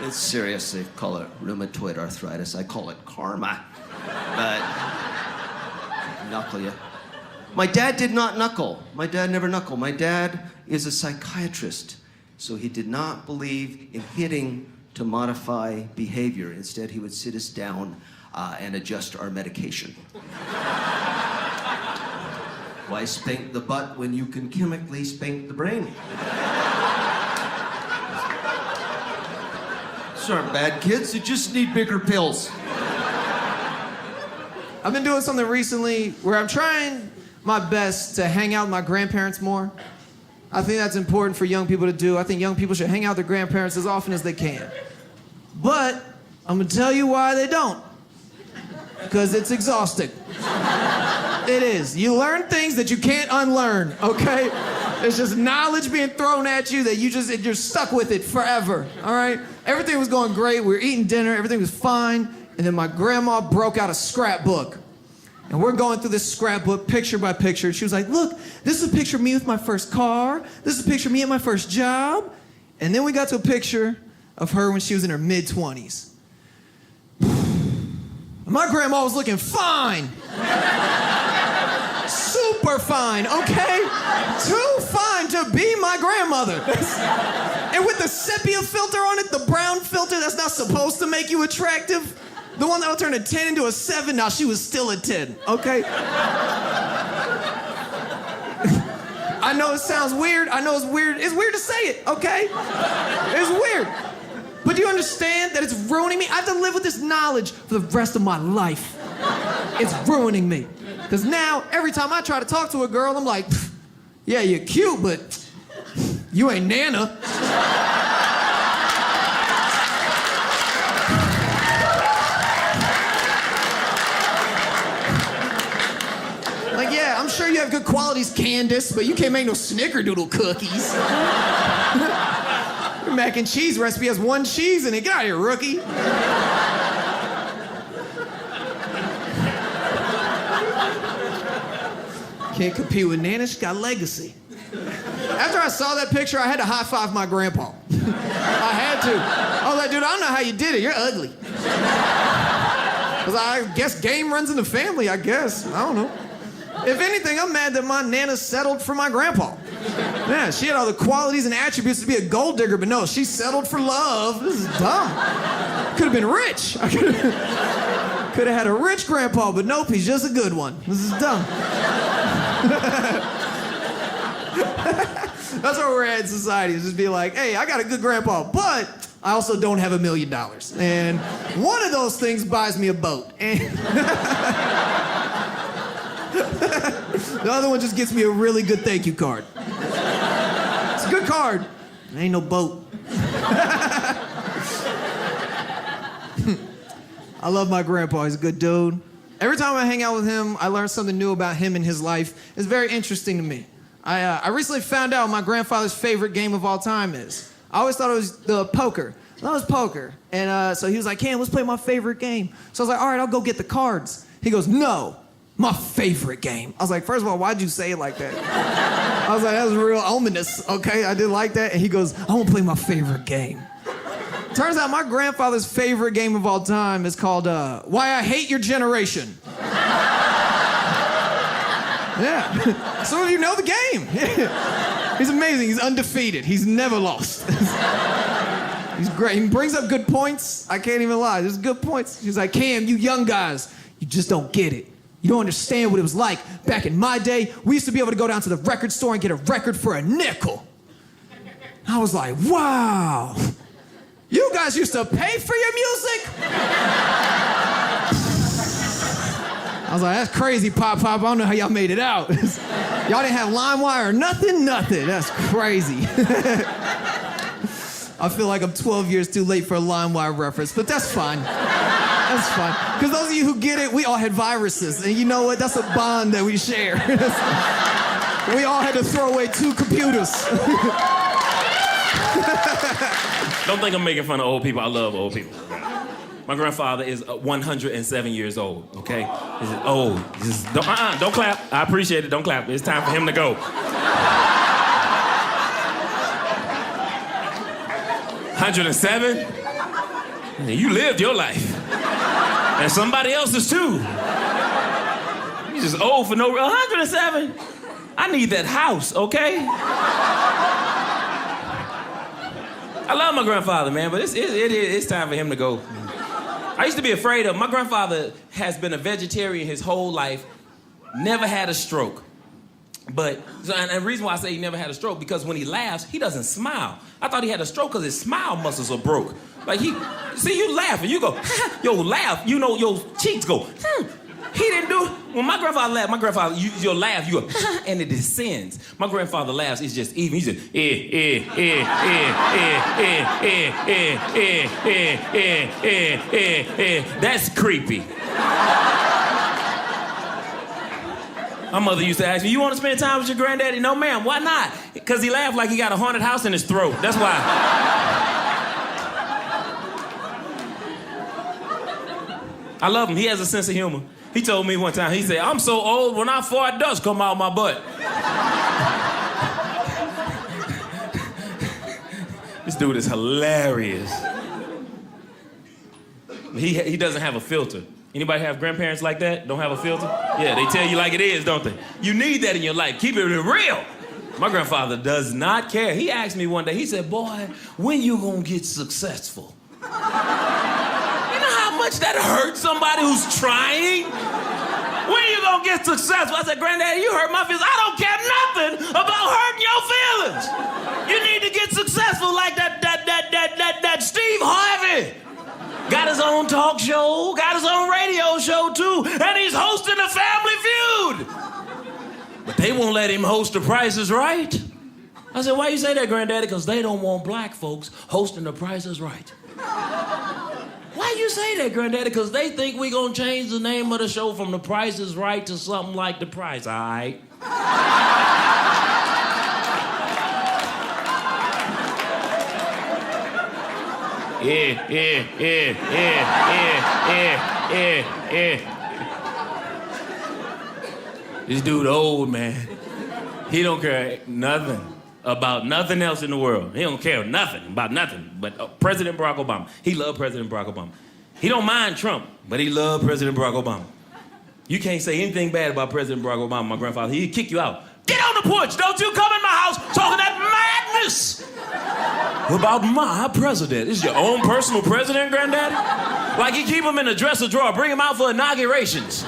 It's serious, they call it rheumatoid arthritis. I call it karma. But, knuckle you. My dad did not knuckle. My dad never knuckled. My dad is a psychiatrist, so he did not believe in hitting to modify behavior. Instead, he would sit us down and adjust our medication. Why spank the butt when you can chemically spank the brain? These aren't bad kids. They just need bigger pills. I've been doing something recently where I'm trying my best to hang out with my grandparents more. I think that's important for young people to do. I think young people should hang out with their grandparents as often as they can. But I'm gonna tell you why they don't. Because it's exhausting. It is. You learn things that you can't unlearn, okay? It's just knowledge being thrown at you that you're stuck with it forever, all right? Everything was going great. We were eating dinner. Everything was fine. And then my grandma broke out a scrapbook. And we're going through this scrapbook picture by picture. She was like, look, this is a picture of me with my first car. This is a picture of me at my first job. And then we got to a picture of her when she was in her mid-20s. My grandma was looking fine. Super fine, okay? Too fine to be my grandmother. And with the sepia filter on it, the brown filter that's not supposed to make you attractive, the one that'll turn a 10 into a 7, now she was still a 10, okay? I know it sounds weird. I know it's weird. It's weird to say it, okay? It's weird. But do you understand that it's ruining me? I have to live with this knowledge for the rest of my life. It's ruining me. Because now, every time I try to talk to a girl, I'm like, yeah, you're cute, but you ain't Nana. Like, yeah, I'm sure you have good qualities, Candace, but you can't make no snickerdoodle cookies. Your mac and cheese recipe has 1 cheese in it. Get out of here, rookie. Can't compete with Nana. She's got legacy. After I saw that picture, I had to high five my grandpa. I had to. I was like, dude, I don't know how you did it. You're ugly. Because I guess game runs in the family, I guess. I don't know. If anything, I'm mad that my Nana settled for my grandpa. Yeah, she had all the qualities and attributes to be a gold digger, but no, she settled for love. This is dumb. Could have been rich. I could have had a rich grandpa, but nope, he's just a good one. This is dumb. That's where we're at in society, is just be like, hey, I got a good grandpa, but I also don't have $1 million. And one of those things buys me a boat. And the other one just gets me a really good thank you card. It's a good card. It ain't no boat. I love my grandpa. He's a good dude. Every time I hang out with him, I learn something new about him and his life. It's very interesting to me. I recently found out what my grandfather's favorite game of all time is. I always thought it was the poker. That was poker. And so he was like, Cam, let's play my favorite game. So I was like, all right, I'll go get the cards. He goes, no, my favorite game. I was like, first of all, why'd you say it like that? I was like, that was real ominous, okay? I didn't like that. And he goes, I want to play my favorite game. Turns out my grandfather's favorite game of all time is called Why I Hate Your Generation. Yeah. Some of you know the game. He's amazing. He's undefeated. He's never lost. He's great. He brings up good points. I can't even lie. There's good points. He's like, Cam, you young guys, you just don't get it. You don't understand what it was like. Back in my day, we used to be able to go down to the record store and get a record for a nickel. I was like, wow. You guys used to pay for your music? I was like, that's crazy, Pop. I don't know how y'all made it out. Y'all didn't have LimeWire or nothing? Nothing. That's crazy. I feel like I'm 12 years too late for a LimeWire reference, but that's fine. That's fine. Because those of you who get it, we all had viruses. And you know what? That's a bond that we share. We all had to throw away 2 computers. Don't think I'm making fun of old people. I love old people. My grandfather is 107 years old, okay? He's old. Don't clap. I appreciate it. Don't clap. It's time for him to go. 107? You lived your life. And somebody else's too. He's just old for no reason. 107? I need that house, okay? I love my grandfather, man, but it's time for him to go. I used to be afraid of him. My grandfather has been a vegetarian his whole life, never had a stroke. And the reason why I say he never had a stroke, because when he laughs, he doesn't smile. I thought he had a stroke because his smile muscles are broke. Like you laugh and you go, yo, laugh, you know, your cheeks go, He didn't do it. When my grandfather laughed, you'll laugh, you go, and it descends. My grandfather laughs, it's just even. He said, That's creepy. My mother used to ask me, you want to spend time with your granddaddy? No, ma'am. Why not? Because he laughed like he got a haunted house in his throat. That's why. I love him. He has a sense of humor. He told me one time, he said, I'm so old, when I fart, dust come out my butt. This dude is hilarious. He doesn't have a filter. Anybody have grandparents like that? Don't have a filter? Yeah, they tell you like it is, don't they? You need that in your life. Keep it real. My grandfather does not care. He asked me one day, he said, boy, when you gonna get successful? You know how much that hurts somebody who's trying? When you gonna get successful? I said, Granddaddy, you hurt my feelings. I don't care nothing about hurting your feelings. You need to get successful like that Steve Harvey. Got his own talk show, got his own radio show too, and he's hosting a Family Feud. But they won't let him host The Price is Right. I said, why you say that, Granddaddy? Because they don't want black folks hosting The Price is Right. Why you say that, Granddaddy? Because they think we gonna change the name of the show from The Price is Right to something like The Price, all right? Yeah. This dude old, man. He don't care nothing. about nothing else in the world. He don't care nothing about nothing but President Barack Obama. He loved President Barack Obama. He don't mind Trump, but he loved President Barack Obama. You can't say anything bad about President Barack Obama, my grandfather. He'd kick you out. Get on the porch. Don't you come in my house talking that madness about my president. This is your own personal president, Granddaddy? Like you keep him in the dresser drawer, bring him out for inaugurations.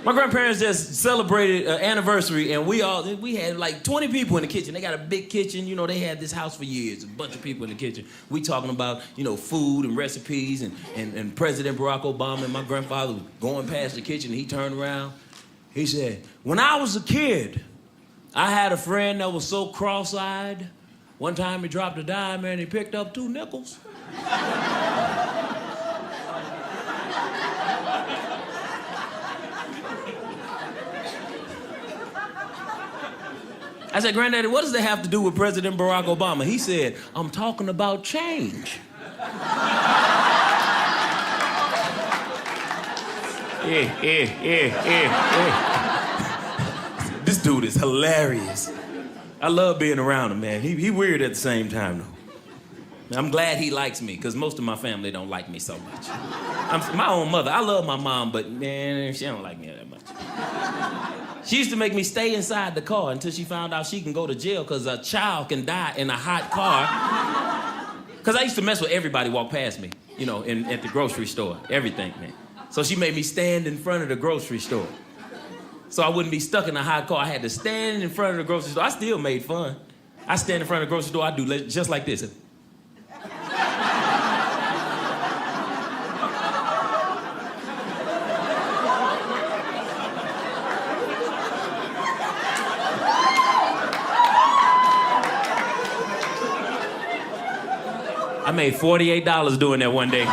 My grandparents just celebrated an anniversary, and we had like 20 people in the kitchen. They got a big kitchen. You know, they had this house for years, a bunch of people in the kitchen. We talking about, you know, food and recipes, and President Barack Obama, and my grandfather was going past the kitchen, and he turned around. He said, when I was a kid, I had a friend that was so cross-eyed. One time he dropped a dime and he picked up 2 nickels. I said, Granddaddy, what does that have to do with President Barack Obama? He said, I'm talking about change. This dude is hilarious. I love being around him, man. He weird at the same time, though. I'm glad he likes me, because most of my family don't like me so much. My own mother, I love my mom, but man, she don't like me that much. She used to make me stay inside the car until she found out she can go to jail because a child can die in a hot car. Because I used to mess with everybody walk past me, you know, at the grocery store, everything, man. So she made me stand in front of the grocery store. So I wouldn't be stuck in a hot car. I had to stand in front of the grocery store. I still made fun. I stand in front of the grocery store, I do just like this. I made $48 doing that one day.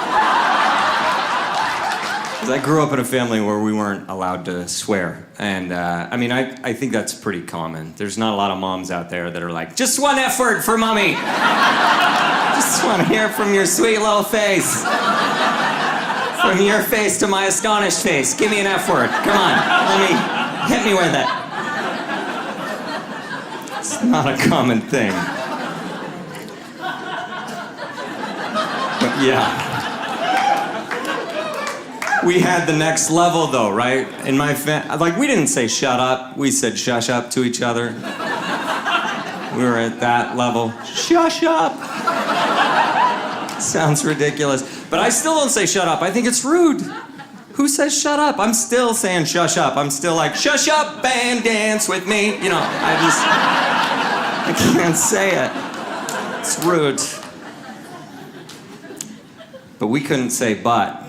'Cause I grew up in a family where we weren't allowed to swear. And I mean, I think that's pretty common. There's not a lot of moms out there that are like, just one F word for mommy. Just want to hear from your sweet little face. From your face to my astonished face. Give me an F word. Come on, hit me with it. It's not a common thing. But yeah. We had the next level though, right? In my like we didn't say shut up, we said shush up to each other. We were at that level. Shush up. Sounds ridiculous. But I still don't say shut up. I think it's rude. Who says shut up? I'm still saying shush up. I'm still like, shush up and dance with me. You know, I can't say it. It's rude. But we couldn't say but.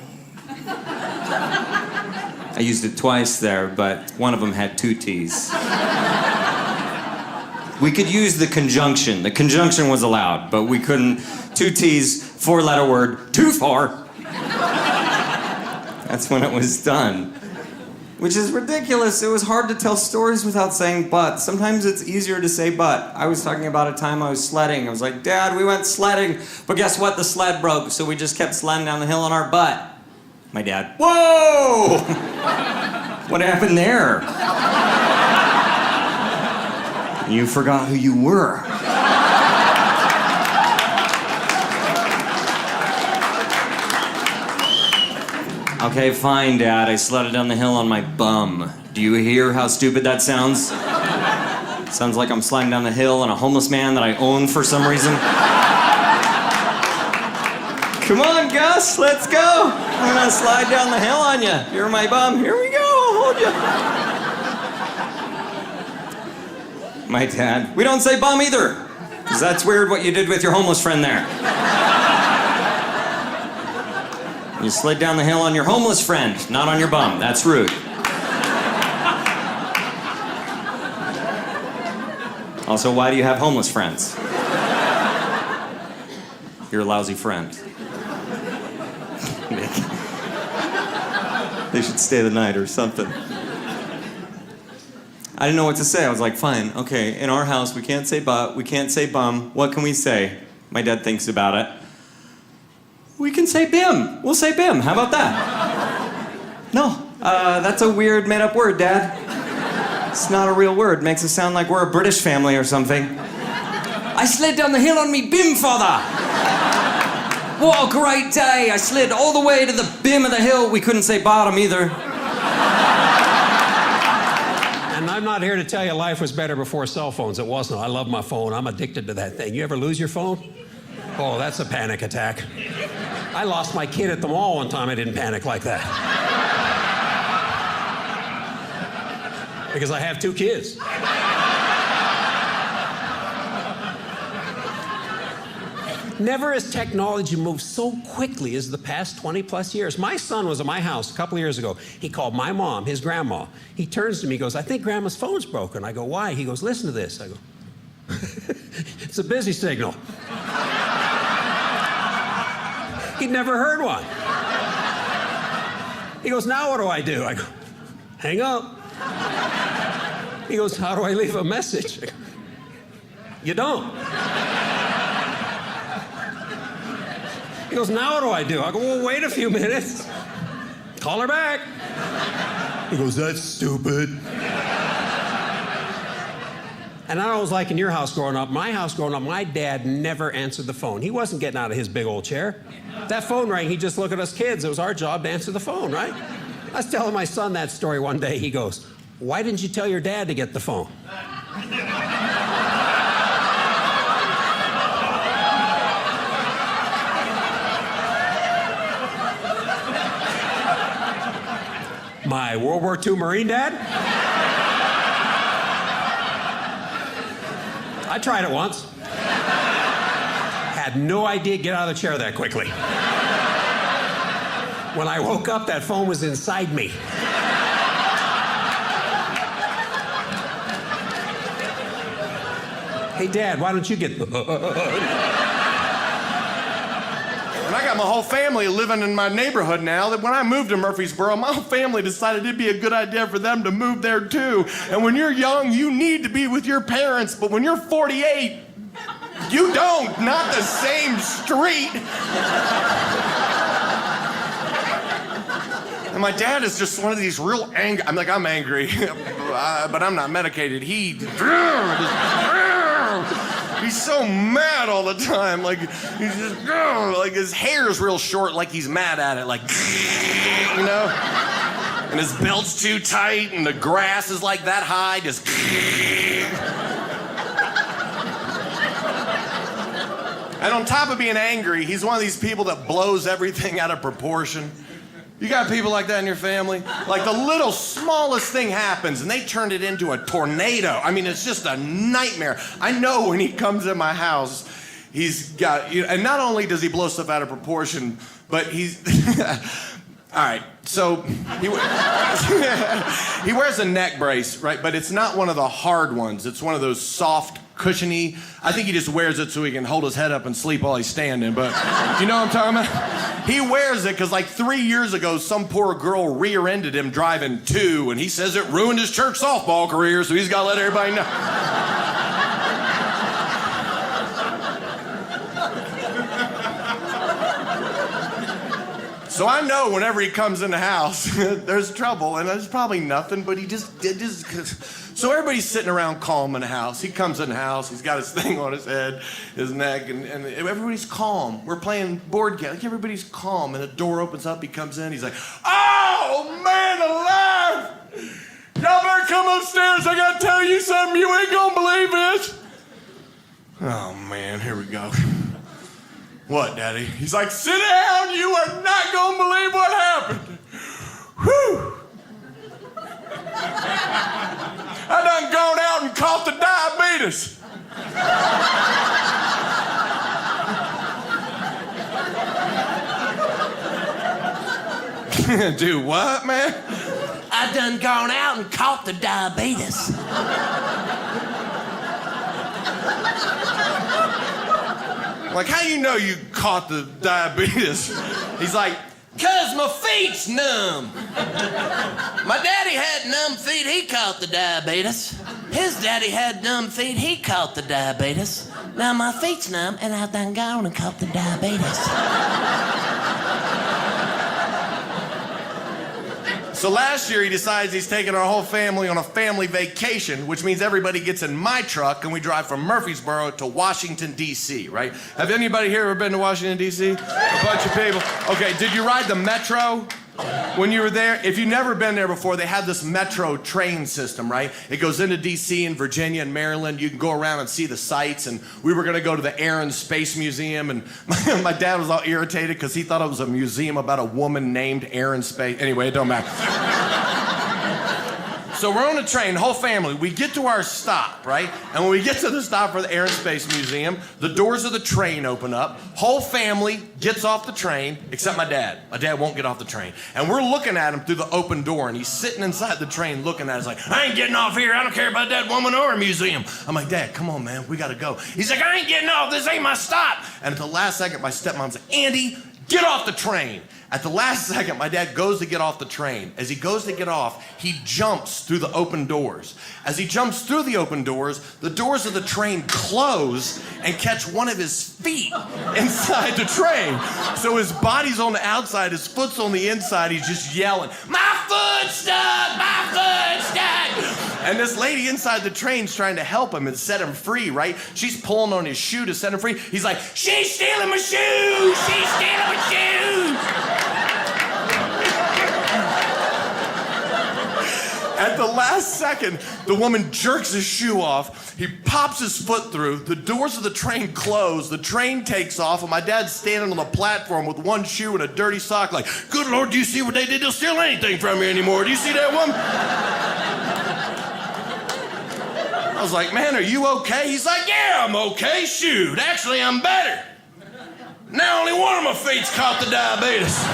I used it twice there, but one of them had 2 T's. We could use the conjunction. The conjunction was allowed, but we couldn't. 2 T's, 4-letter word, too far. That's when it was done. Which is ridiculous. It was hard to tell stories without saying but. Sometimes it's easier to say but. I was talking about a time I was sledding. I was like, Dad, we went sledding, but guess what? The sled broke, so we just kept sledding down the hill on our butt. My dad, whoa! What happened there? You forgot who you were. Okay, fine, Dad. I sledded down the hill on my bum. Do you hear how stupid that sounds? Sounds like I'm sliding down the hill on a homeless man that I own for some reason. Come on, Gus, let's go. I'm gonna slide down the hill on you. You're my bum. Here we go, I'll hold you. My dad, we don't say bum either, because that's weird what you did with your homeless friend there. You slid down the hill on your homeless friend, not on your bum. That's rude. Also, why do you have homeless friends? You're a lousy friend. They should stay the night or something. I didn't know what to say. I was like, fine, okay, in our house, we can't say but, we can't say bum. What can we say? My dad thinks about it. We can say bim. We'll say bim. How about that? No, that's a weird made-up word, Dad. It's not a real word. Makes it sound like we're a British family or something. I slid down the hill on me bim, father. What a great day. I slid all the way to the bim of the hill. We couldn't say bottom either. And I'm not here to tell you life was better before cell phones. It wasn't. I love my phone. I'm addicted to that thing. You ever lose your phone? Oh, that's a panic attack. I lost my kid at the mall one time. I didn't panic like that. Because I have 2 kids. Never has technology moved so quickly as the past 20 plus years. My son was at my house a couple of years ago. He called my mom, his grandma. He turns to me, goes, I think grandma's phone's broken. I go, why? He goes, listen to this. I go, it's a busy signal. He'd never heard one. He goes, now what do? I go, hang up. He goes, how do I leave a message? I go, you don't. He goes, now what do? I go, well, wait a few minutes. Call her back. He goes, that's stupid. And I was like in your house growing up. My house growing up, my dad never answered the phone. He wasn't getting out of his big old chair. That phone rang, he'd just look at us kids. It was our job to answer the phone, right? I was telling my son that story one day. He goes, why didn't you tell your dad to get the phone? My World War II Marine dad? I tried it once. Had no idea to get out of the chair that quickly. When I woke up, that phone was inside me. Hey, Dad, why don't you get the... And I got my whole family living in my neighborhood now. That when I moved to Murfreesboro, my whole family decided it'd be a good idea for them to move there too. And when you're young, you need to be with your parents. But when you're 48, you don't. Not the same street. And my dad is just one of these real angry. I'm angry, but I'm not medicated. He's so mad all the time. Like, he's just, like his hair's real short, like he's mad at it, like, you know? And his belt's too tight, and the grass is like that high, just. And on top of being angry, he's one of these people that blows everything out of proportion. You got people like that in your family? Like the little smallest thing happens and they turn it into a tornado. I mean, it's just a nightmare. I know when he comes in my house, he's got, and not only does he blow stuff out of proportion, but he's, all right, so he wears a neck brace, right? But it's not one of the hard ones. It's one of those soft, cushiony. I think he just wears it so he can hold his head up and sleep while he's standing, but you know what I'm talking about? He wears it because like 3 years ago, some poor girl rear-ended him driving 2, and he says it ruined his church softball career, so he's got to let everybody know. So I know whenever he comes in the house, there's trouble, and there's probably nothing, but he just. So everybody's sitting around calm in the house. He comes in the house, he's got his thing on his head, his neck, and everybody's calm. We're playing board games, like everybody's calm, and the door opens up, he comes in, he's like, oh, man alive! Y'all better come upstairs, I gotta tell you something, you ain't gonna believe this. Oh, man, here we go. What, Daddy? He's like, sit down, you are not gonna believe what happened. Whew. I done gone out and caught the diabetes. Do what, man? I done gone out and caught the diabetes. Like, how you know you caught the diabetes? He's like, 'cause my feet's numb. My daddy had numb feet, he caught the diabetes. His daddy had numb feet, he caught the diabetes. Now my feet's numb and I done gone and caught the diabetes. So last year he decides he's taking our whole family on a family vacation, which means everybody gets in my truck and we drive from Murfreesboro to Washington, D.C., right? Have anybody here ever been to Washington, D.C.? A bunch of people. Okay, did you ride the metro when you were there? If you've never been there before, they have this metro train system, right? It goes into D.C. and Virginia and Maryland. You can go around and see the sights, and we were going to go to the Air and Space Museum, and my dad was all irritated because he thought it was a museum about a woman named Air and Space. Anyway, it don't matter. So we're on a train, whole family. We get to our stop, right? And when we get to the stop for the Air and Space Museum, the doors of the train open up. Whole family gets off the train, except my dad. My dad won't get off the train. And we're looking at him through the open door, and he's sitting inside the train looking at us like, I ain't getting off here. I don't care about that woman or a museum. I'm like, Dad, come on, man. We got to go. He's like, I ain't getting off. This ain't my stop. And at the last second, my stepmom's like, Andy, get off the train. At the last second, my dad goes to get off the train. As he goes to get off, he jumps through the open doors. As he jumps through the open doors, the doors of the train close and catch one of his feet inside the train. So his body's on the outside, his foot's on the inside, he's just yelling, my foot's stuck, my foot's stuck. And this lady inside the train's trying to help him and set him free, right? She's pulling on his shoe to set him free. He's like, she's stealing my shoes, she's stealing my shoes. At the last second, the woman jerks his shoe off. He pops his foot through. The doors of the train close. The train takes off, and my dad's standing on the platform with one shoe and a dirty sock like, good Lord, do you see what they did? They'll steal anything from me anymore. Do you see that woman? I was like, man, are you okay? He's like, yeah, I'm okay. Shoot, actually, I'm better. Now only one of my feet's caught the diabetes.